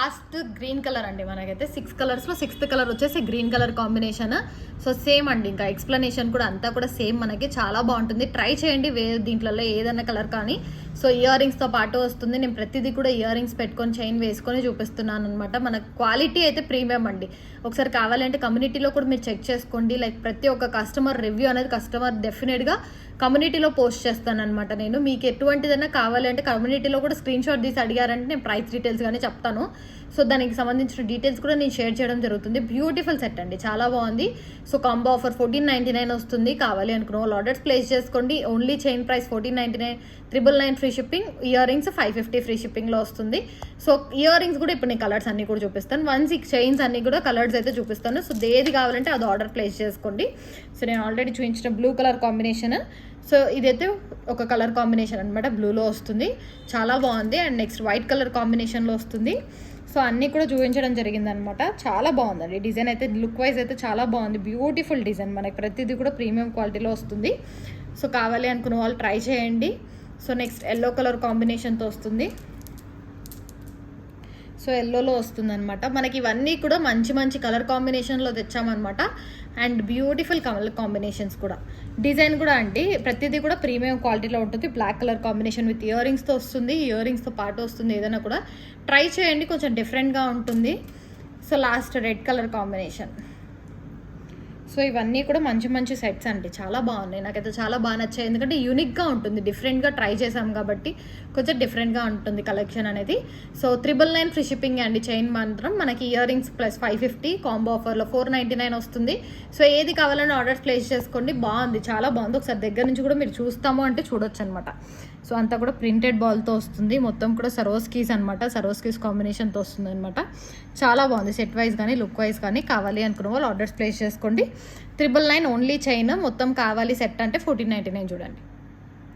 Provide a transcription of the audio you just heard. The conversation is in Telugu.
లాస్ట్ గ్రీన్ కలర్ అండి. మనకైతే 6 కలర్స్లో 6th కలర్ వచ్చేసి green colour combination. So same అండి, ఇంకా ఎక్స్ప్లెనేషన్ కూడా అంతా కూడా సేమ్. మనకి చాలా బాగుంటుంది, ట్రై చేయండి దీంట్లో ఏదైనా కలర్ కానీ. సో ఇయర్ రింగ్స్తో పాటు వస్తుంది. నేను ప్రతిదీ కూడా ఇయర్ రింగ్స్ పెట్టుకొని చైన్ వేసుకొని చూపిస్తున్నాను అనమాట. మన క్వాలిటీ అయితే ప్రీమియం అండి. ఒకసారి కావాలంటే కమ్యూనిటీలో కూడా మీరు చెక్ చేసుకోండి. లైక్ ప్రతి ఒక్క కస్టమర్ రివ్యూ అనేది కస్టమర్ డెఫినెట్గా కమ్యూనిటీలో పోస్ట్ చేస్తాను అనమాట. నేను మీకు ఎటువంటిదైనా కావాలంటే కమ్యూనిటీలో కూడా స్క్రీన్ షాట్ తీసి అడిగారంటే నేను ప్రైస్ డీటెయిల్స్ కానీ చెప్తాను. సో దానికి సంబంధించిన డీటెయిల్స్ కూడా నేను షేర్ చేయడం జరుగుతుంది. బ్యూటిఫుల్ సెట్ అండి, చాలా బాగుంది. సో కాంబో ఆఫర్ 1499 వస్తుంది. కావాలి అనుకున్న వాళ్ళు ఆర్డర్స్ ప్లేస్ చేసుకోండి. Only chain price 1499, 999 free shipping. Earrings 550 free షిప్పింగ్లో వస్తుంది. సో ఇయర్ రింగ్స్ కూడా ఇప్పుడు నేను కలర్స్ అన్ని కూడా చూపిస్తాను. 1 చైన్స్ అన్ని కూడా కలర్స్ అయితే చూపిస్తాను. సో ఏది కావాలంటే అది ఆర్డర్ ప్లేస్ చేసుకోండి. సో నేను ఆల్రెడీ చూపించిన బ్లూ కలర్ కాంబినేషన్. సో ఇదైతే ఒక కలర్ కాంబినేషన్ అనమాట, బ్లూలో వస్తుంది, చాలా బాగుంది. అండ్ నెక్స్ట్ వైట్ కలర్ కాంబినేషన్లో వస్తుంది. సో అన్నీ కూడా చూపించడం జరిగిందనమాట. చాలా బాగుందండి డిజైన్ అయితే, లుక్ వైజ్ అయితే చాలా బాగుంది. బ్యూటిఫుల్ డిజైన్, మనకి ప్రతిదీ కూడా ప్రీమియం క్వాలిటీలో వస్తుంది. సో కావాలి అనుకున్న వాళ్ళు ట్రై చేయండి. సో నెక్స్ట్ ఎల్లో కలర్ కాంబినేషన్తో వస్తుంది. సో ఎల్లోలో వస్తుంది అనమాట. మనకి ఇవన్నీ కూడా మంచి మంచి కలర్ కాంబినేషన్లో తెచ్చామన్నమాట. అండ్ బ్యూటిఫుల్ కలర్ కాంబినేషన్స్ కూడా, డిజైన్ కూడా అండి ప్రతిదీ కూడా ప్రీమియం క్వాలిటీలో ఉంటుంది. Black colour combination with ear రింగ్స్తో వస్తుంది, ఇయర్ రింగ్స్తో పాటు వస్తుంది. ఏదైనా కూడా ట్రై చేయండి, కొంచెం డిఫరెంట్గా ఉంటుంది. So last red colour combination. So ఇవన్నీ కూడా మంచి మంచి సెట్స్ అండి, చాలా బాగున్నాయి. నాకైతే చాలా బాగా నచ్చాయి, ఎందుకంటే యూనిక్గా ఉంటుంది, డిఫరెంట్గా ట్రై చేసాం కాబట్టి కొంచెం డిఫరెంట్గా ఉంటుంది కలెక్షన్ అనేది. సో 999 ఫ్రీ షిప్పింగ్ అండి. చైన్ మాత్రం మనకి ఇయర్ రింగ్స్ ప్లస్ 550, కాంబో ఆఫర్లో 499 వస్తుంది. సో ఏది కావాలని ఆర్డర్స్ ప్లేస్ చేసుకోండి. బాగుంది, చాలా బాగుంది. ఒకసారి దగ్గర నుంచి కూడా మీరు చూస్తాము అంటే చూడొచ్చు అనమాట. సో అంతా కూడా ప్రింటెడ్ బాల్తో వస్తుంది, మొత్తం కూడా సరోస్కీస్ అనమాట. సరోస్కీస్ కాంబినేషన్తో వస్తుంది అనమాట. చాలా బాగుంది, సెట్ వైజ్ కానీ లుక్ వైజ్ కానీ. కావాలి అనుకున్న వాళ్ళు ఆర్డర్స్ ప్లేస్ చేసుకోండి. 999 ఓన్లీ చైన్, మొత్తం కావాలి సెట్ అంటే 1499 చూడండి.